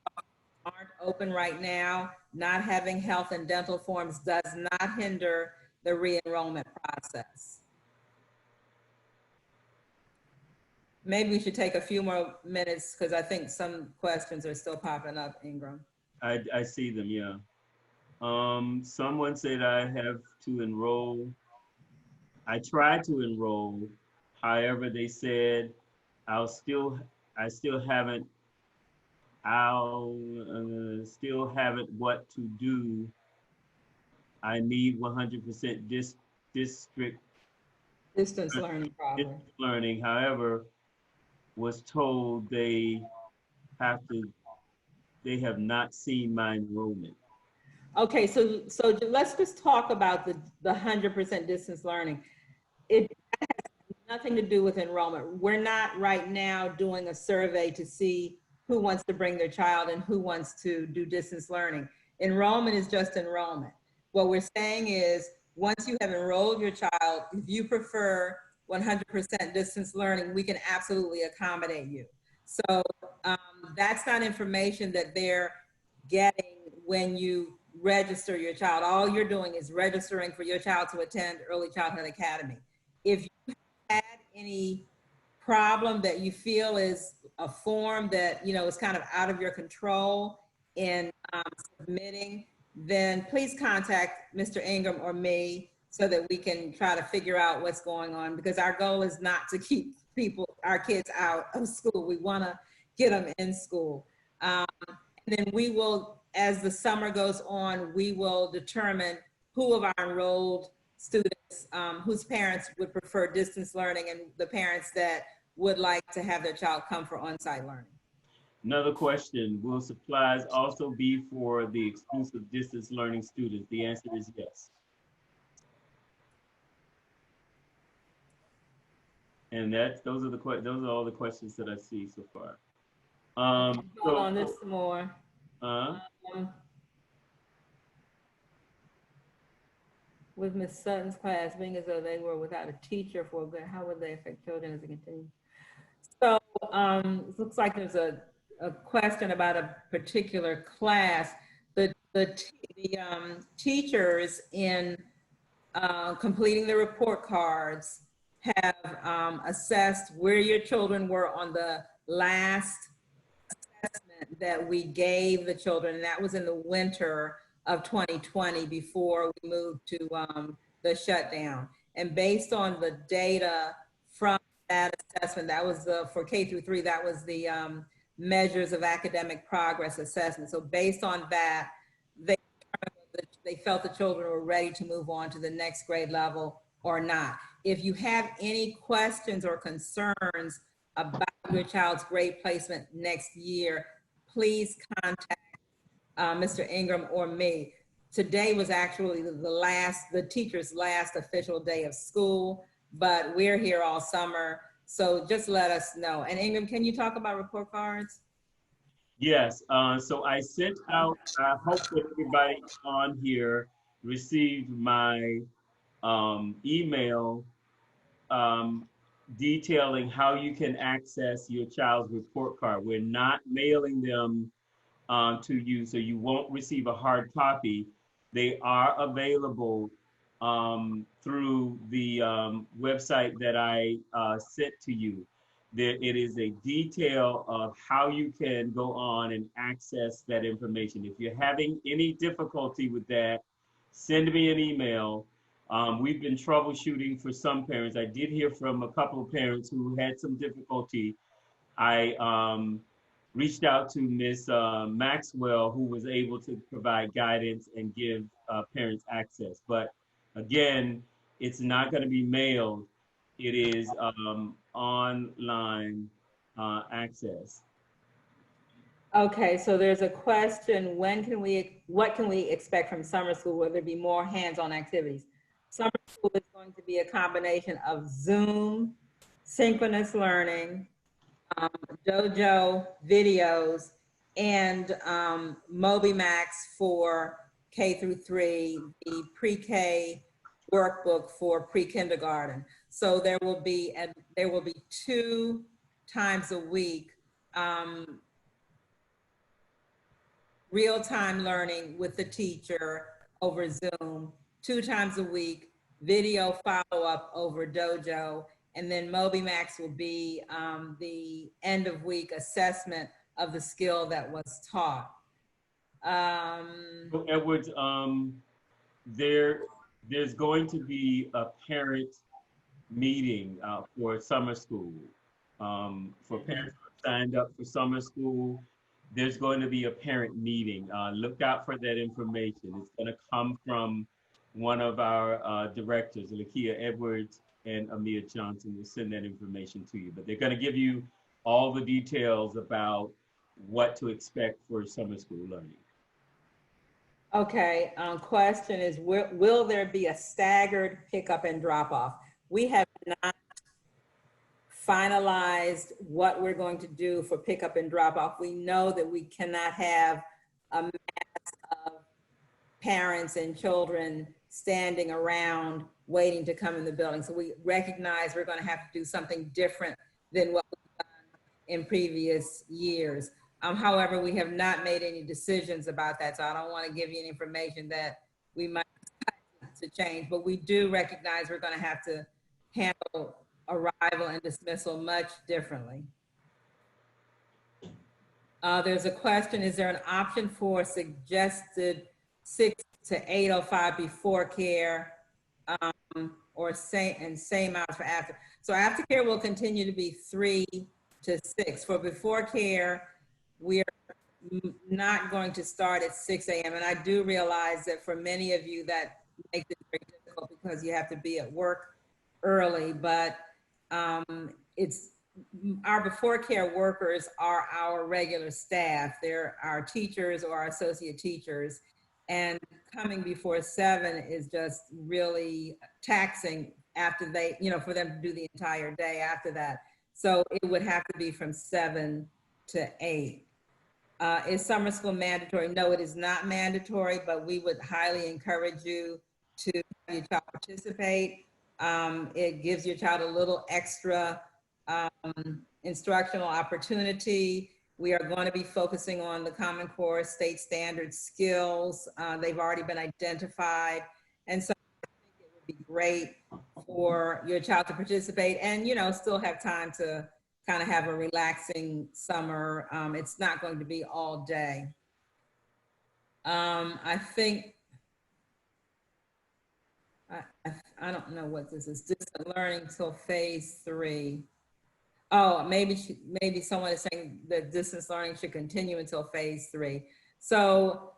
aren't open right now. Not having health and dental forms does not hinder the re-enrollment process. Maybe we should take a few more minutes because I think some questions are still popping up, Ingram. I see them, yeah. Someone said I have to enroll. I tried to enroll. However, they said I still haven't what to do. I need 100% district Distance learning probably. distance learning. However, was told they have not seen my enrollment. Okay, so let's just talk about the 100% distance learning. It has nothing to do with enrollment. We're not right now doing a survey to see who wants to bring their child and who wants to do distance learning. Enrollment is just enrollment. What we're saying is once you have enrolled your child, if you prefer 100% distance learning, we can absolutely accommodate you. So that's not information that they're getting when you register your child. All you're doing is registering for your child to attend Early Childhood Academy. If you had any problem that you feel is a form that, you know, is kind of out of your control in submitting, then please contact Mr. Ingram or me so that we can try to figure out what's going on, because our goal is not to keep our kids out of school. We want to get them in school. And then we will, as the summer goes on, we will determine who of our enrolled students whose parents would prefer distance learning and the parents that would like to have their child come for on-site learning. Another question, will supplies also be for the exclusive distance learning students? The answer is yes. And those are all the questions that I see so far. Hold on, there's some more. With Ms. Sutton's class being as though they were without a teacher for a good, how would they affect children as they continue? So it looks like there's a question about a particular class. The teachers in completing the report cards have assessed where your children were on the last assessment that we gave the children, and that was in the winter of 2020 before we moved to the shutdown. And based on the data from that assessment, that was for K through 3, that was the measures of academic progress assessment. So based on that, they felt the children were ready to move on to the next grade level or not. If you have any questions or concerns about your child's grade placement next year, please contact Mr. Ingram or me. Today was actually the teacher's last official day of school, but we're here all summer. So just let us know. And Ingram, can you talk about report cards? Yes, so I sent out, I hope that everybody on here received my email detailing how you can access your child's report card. We're not mailing them to you, so you won't receive a hard copy. They are available through the website that I sent to you. It is a detail of how you can go on and access that information. If you're having any difficulty with that, send me an email. We've been troubleshooting for some parents. I did hear from a couple of parents who had some difficulty. I reached out to Miss Maxwell, who was able to provide guidance and give parents access. But again, it's not going to be mailed. It is online access. Okay, so there's a question, what can we expect from summer school? Will there be more hands-on activities? Summer school is going to be a combination of Zoom, synchronous learning, dojo videos, and MobiMax for K through 3, the pre-K workbook for pre-kindergarten. So there will be 2 times a week real-time learning with the teacher over Zoom, 2 times a week, video follow-up over Dojo, and then MobiMax will be the end of week assessment of the skill that was taught. So Edwards, there's going to be a parent meeting for summer school. For parents who signed up for summer school, there's going to be a parent meeting. Look out for that information. It's going to come from one of our directors, Lakia Edwards and Amir Johnson will send that information to you. But they're going to give you all the details about what to expect for summer school learning. Okay, question is, will there be a staggered pickup and drop off? We have not finalized what we're going to do for pickup and drop off. We know that we cannot have a mass of parents and children standing around waiting to come in the building. So we recognize we're going to have to do something different than what we've done in previous years. However, we have not made any decisions about that. So I don't want to give you any information that we might decide to change, but we do recognize we're going to have to handle arrival and dismissal much differently. There's a question, is there an option for suggested 6 to 8:05 before care or same hours for after? So aftercare will continue to be 3 to 6. For before care, we're not going to start at 6 a.m. And I do realize that for many of you that makes it very difficult because you have to be at work early, but it's our before care workers are our regular staff. They're our teachers or our associate teachers, and coming before 7 is just really taxing after they, for them to do the entire day after that. So it would have to be from 7 to 8. Is summer school mandatory? No, it is not mandatory, but we would highly encourage you to have your child participate. It gives your child a little extra instructional opportunity. We are going to be focusing on the Common Core state standard skills. They've already been identified. And so I think it would be great for your child to participate and, still have time to kind of have a relaxing summer. It's not going to be all day. I think, I don't know what this is, distant learning till phase 3. Oh, maybe someone is saying that distance learning should continue until phase 3. So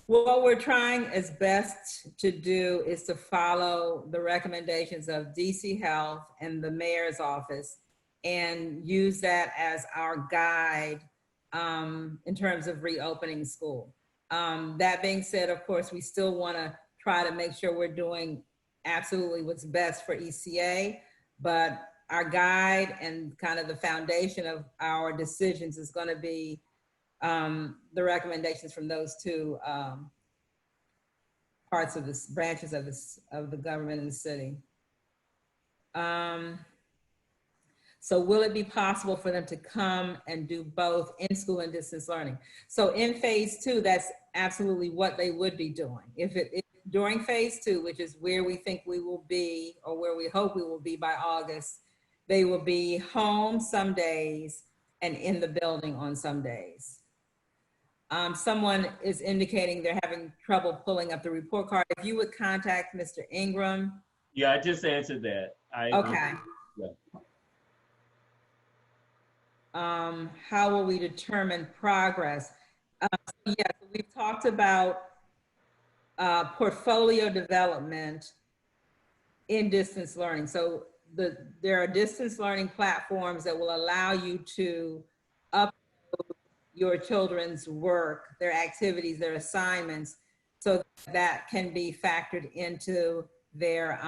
what we're trying as best to do is to follow the recommendations of DC Health and the mayor's office and use that as our guide in terms of reopening school. That being said, of course, we still want to try to make sure we're doing absolutely what's best for ECA, but our guide and kind of the foundation of our decisions is going to be the recommendations from those two parts of this branches of the government in the city. So will it be possible for them to come and do both in school and distance learning? So in phase 2, that's absolutely what they would be doing. If during phase 2, which is where we think we will be, or where we hope we will be by August, they will be home some days and in the building on some days. Someone is indicating they're having trouble pulling up the report card. If you would contact Mr. Ingram. Yeah, I just answered that. Okay. Yeah. How will we determine progress? Yes, we've talked about portfolio development in distance learning. So there are distance learning platforms that will allow you to upload your children's work, their activities, their assignments, so that can be factored into their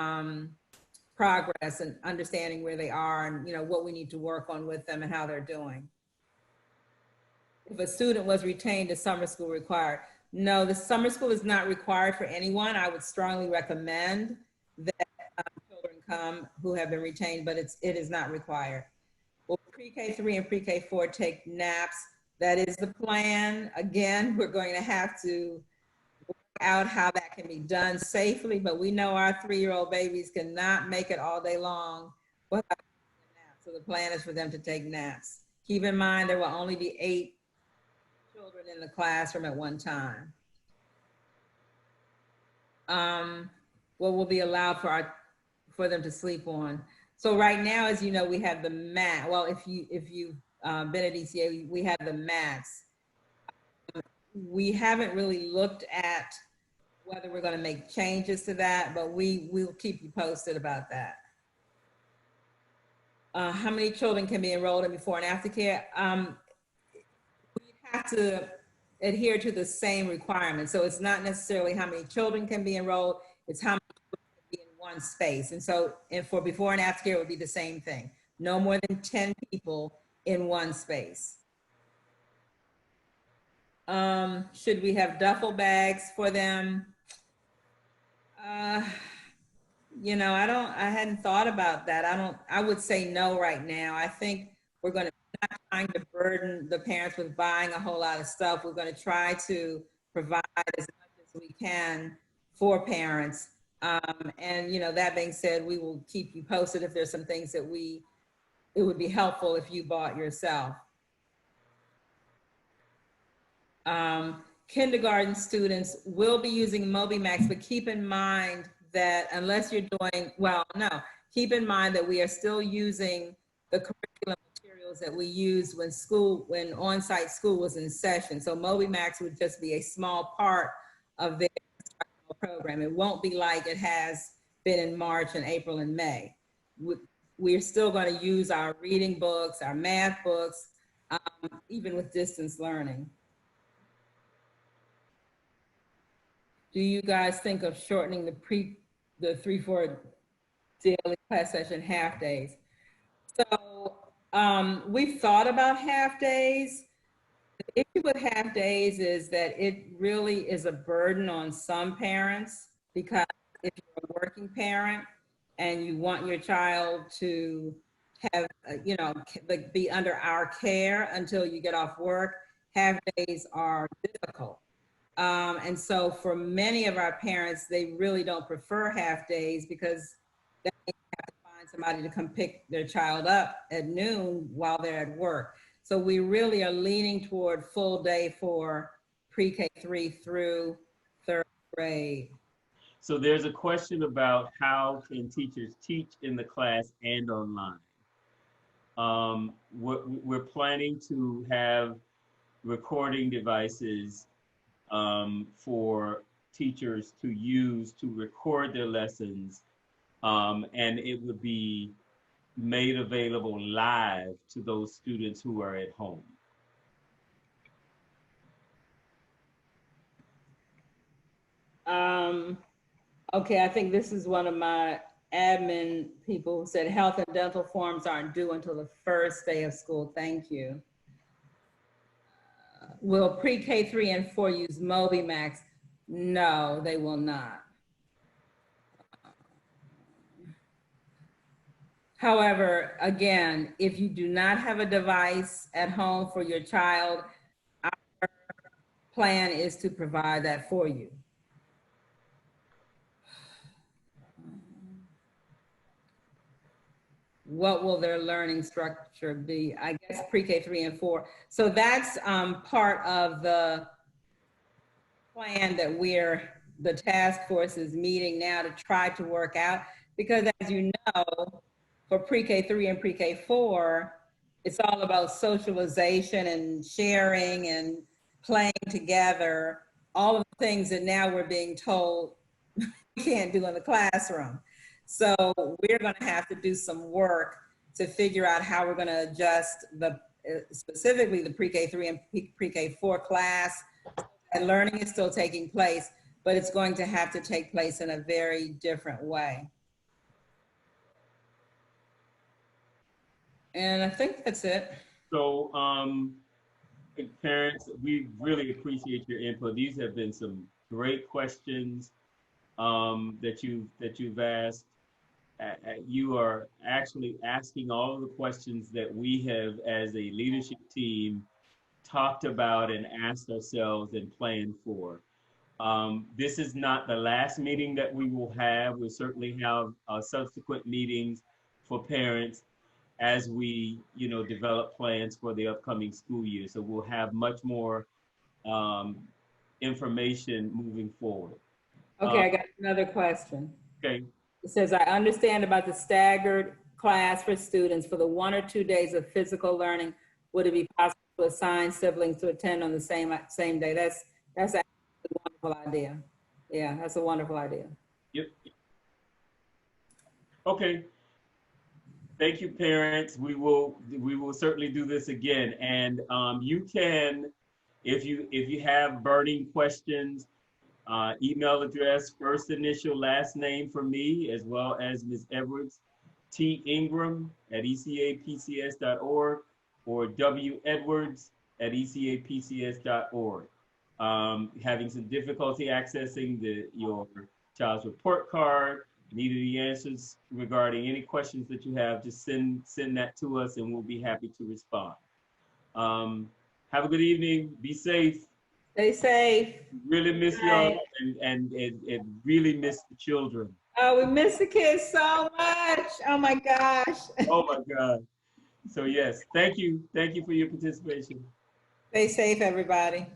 progress and understanding where they are and what we need to work on with them and how they're doing. If a student was retained, is summer school required? No, the summer school is not required for anyone. I would strongly recommend that children come who have been retained, but it is not required. Will pre-K3 and pre-K4 take naps? That is the plan. Again, we're going to have to work out how that can be done safely, but we know our 3-year-old babies cannot make it all day long without taking a nap. So the plan is for them to take naps. Keep in mind, there will only be 8 children in the classroom at one time. What will be allowed for them to sleep on? So right now, as you know, we have the mat. Well, if you've been at ECA, we have the mats. We haven't really looked at whether we're going to make changes to that, but we'll keep you posted about that. How many children can be enrolled in before and after care? We have to adhere to the same requirements. So it's not necessarily how many children can be enrolled, it's how many children can be in one space. And so for before and after care, it would be the same thing. No more than 10 people in one space. Should we have duffel bags for them? I hadn't thought about that. I would say no right now. I think we're going to not trying to burden the parents with buying a whole lot of stuff. We're going to try to provide as much as we can for parents. That being said, we will keep you posted if there's some things that it would be helpful if you bought yourself. Kindergarten students will be using MobiMax, but keep in mind that unless you're doing, keep in mind that we are still using the curriculum materials that we used when on-site school was in session. So MobiMax would just be a small part of their program. It won't be like it has been in March and April and May. We're still going to use our reading books, our math books, even with distance learning. Do you guys think of shortening the 3-4 daily class session half days? So we've thought about half days. The issue with half days is that it really is a burden on some parents, because if you're a working parent and you want your child to have, be under our care until you get off work, half days are difficult. And so for many of our parents, they really don't prefer half days because they have to find somebody to come pick their child up at noon while they're at work. So we really are leaning toward full day for pre-K3 through 3rd grade. So there's a question about how can teachers teach in the class and online? we're planning to have recording devices for teachers to use to record their lessons, and it would be made available live to those students who are at home. Okay, I think this is one of my admin people who said health and dental forms aren't due until the first day of school. Thank you. Will pre-K 3 and 4 use MobiMax? No, they will not. However, again, if you do not have a device at home for your child, our plan is to provide that for you. What will their learning structure be? I guess pre-K 3 and 4. So that's part of the plan that the task force is meeting now to try to work out, because as you know, for pre-K 3 and pre-K 4, it's all about socialization and sharing and playing together, all of the things that now we're being told we can't do in the classroom. So we're going to have to do some work to figure out how we're going to adjust specifically the pre-K 3 and pre-K 4 class. And learning is still taking place, but it's going to have to take place in a very different way. And I think that's it. So, parents, we really appreciate your input. These have been some great questions that you've asked. You are actually asking all of the questions that we have, as a leadership team, talked about and asked ourselves and planned for. This is not the last meeting that we will have. We'll certainly have subsequent meetings for parents as we, develop plans for the upcoming school year. So we'll have much more information moving forward. Okay, I got another question. Okay. It says, I understand about the staggered class for students for the 1 or 2 days of physical learning. Would it be possible to assign siblings to attend on the same day? That's actually a wonderful idea. Yeah, that's a wonderful idea. Yep. Okay. Thank you, parents. We will certainly do this again. And you can, if you have burning questions, email address, first initial, last name for me, as well as Ms. Edwards, T. Ingram at ECAPCS.org, or W. Edwards at ECAPCS.org. Having some difficulty accessing your child's report card, needed the answers regarding any questions that you have, just send that to us and we'll be happy to respond. Have a good evening. Be safe. Stay safe. Really miss y'all and really miss the children. Oh, we miss the kids so much. Oh my gosh. Oh my God. So yes, thank you. Thank you for your participation. Stay safe, everybody.